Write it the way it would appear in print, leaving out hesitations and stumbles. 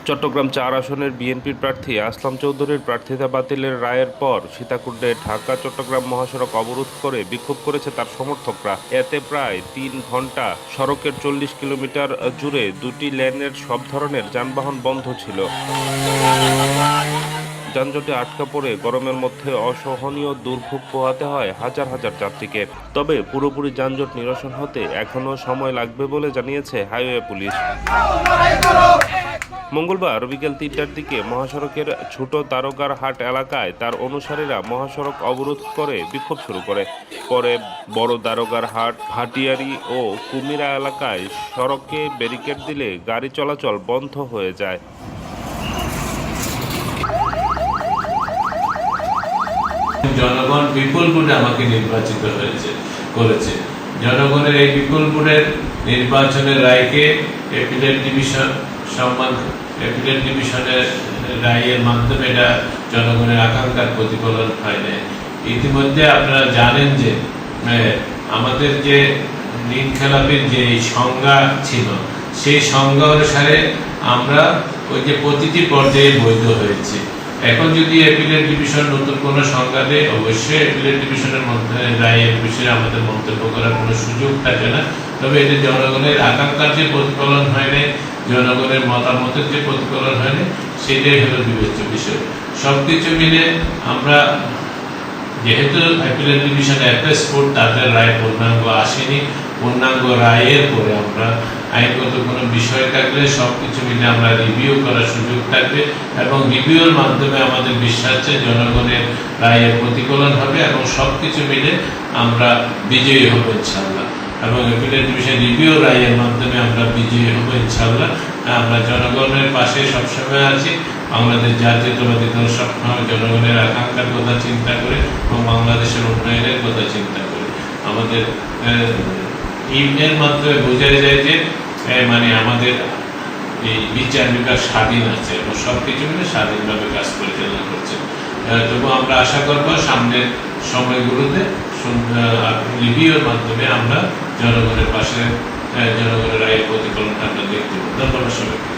চট্টগ্রাম-৪ আসনের বিএনপির প্রার্থী আসলাম চৌধুরীর প্রার্থিতা বাতিলের রায়ের পর সীতাকুণ্ডে ঢাকা-চট্টগ্রাম মহাসড়ক অবরোধ করে বিক্ষোভ করেছে তার সমর্থকরা। এতে প্রায় ৩ ঘণ্টা সড়কের ৪০ কিলোমিটার জুড়ে দুটি লেনের সব ধরনের যানবাহন বন্ধ ছিল। যানজটে আটকা পড়ে গরমের মধ্যে অসহনীয় দুর্ভোগ পোহাতে হয় হাজার হাজার যাত্রীকে। তবে পুরোপুরি যানজট নিরসন হতে এখনও সময় লাগবে বলে জানিয়েছে হাইওয়ে পুলিশ। মঙ্গলবার বিকেল ৩টার দিকে মহাসড়কের ছোট তারকার হাট এলাকায় তার অনুসারীরা মহাসড়ক অবরোধ করে বিক্ষোভ শুরু করে। পরে বড় দারোগার হাট, ভাটিয়ারি ও কুমিরা এলাকায় সড়কে ব্যারিকেড দিলে গাড়ি চলাচল বন্ধ হয়ে যায়। জনগণ বিপুল ভোটে আমাকে নির্বাচিত করেছে। জনগণের এই বিপুল ভোটের নির্বাচনের রায়কে অ্যাপিলেট ডিভিশনের রায়ের মাধ্যমে এটা জনগণের আকাঙ্ক্ষার প্রতিফলন হয় না। ইতিমধ্যে আপনারা জানেন যে আমাদের যে ঋণ খেলাপির যে সংজ্ঞা ছিল, সেই সংজ্ঞা অনুসারে আমরা ওই যে প্রতিটি পর্যায়ে বৈধ হয়েছে। এখন যদি অ্যাপিলেট ডিভিশন নতুন কোনো সংজ্ঞা দেয়, অবশ্যই অ্যাপিলেট ডিভিশনের মধ্যে রায়ের বিষয়ে আমাদের মন্তব্য করার কোনো সুযোগ থাকে না। তবে এটা জনগণের আকাঙ্ক্ষার যে প্রতিফলন হয় না, জনগণের মতামতের যে প্রতিফলন হয় না, সেটাই হলো বিবেচ্য বিষয়। সবকিছু মিলে আমরা যেহেতু অ্যাপিলেট ডিভিশনে অ্যাপেস কোর্ট তাদের রায় পূর্ণাঙ্গ আসেনি, পূর্ণাঙ্গ রায়ের পরে আমরা আইনগত কোনো বিষয় থাকলে সবকিছু মিলে আমরা রিভিউ করার সুযোগ থাকবে এবং রিভিউর মাধ্যমে আমাদের বিশ্বাস যে জনগণের রায়ের প্রতিফলন হবে এবং সবকিছু মিলে আমরা বিজয়ী হব ইনশাআল্লাহ। এবং অ্যাপিলেট ডিভিশন রিভিউ রায়ের মাধ্যমে আমরা বিজয়ী হব ইনশাআল্লাহ। আমরা জনগণের পাশে সবসময় আছি। বাংলাদেশ জাতীয়তাবাদী দল সবসময় জনগণের আকাঙ্ক্ষার কথা চিন্তা করে এবং বাংলাদেশের উন্নয়নের কথা চিন্তা করে আমাদের এর মাধ্যমে বোঝা যায় যে আমাদের এই বিচার বিভাগ স্বাধীন আছে এবং সবকিছু মিলে স্বাধীনভাবে কাজ পরিচালনা করছে। তবু আমরা আশা করব সামনের সময়গুলোতে রিভিউর মাধ্যমে আমরা জনগণের পাশে জনগণের রায়ের প্রতিফলনটা আমরা দেখতে পাবো। ধন্যবাদ সবাইকে।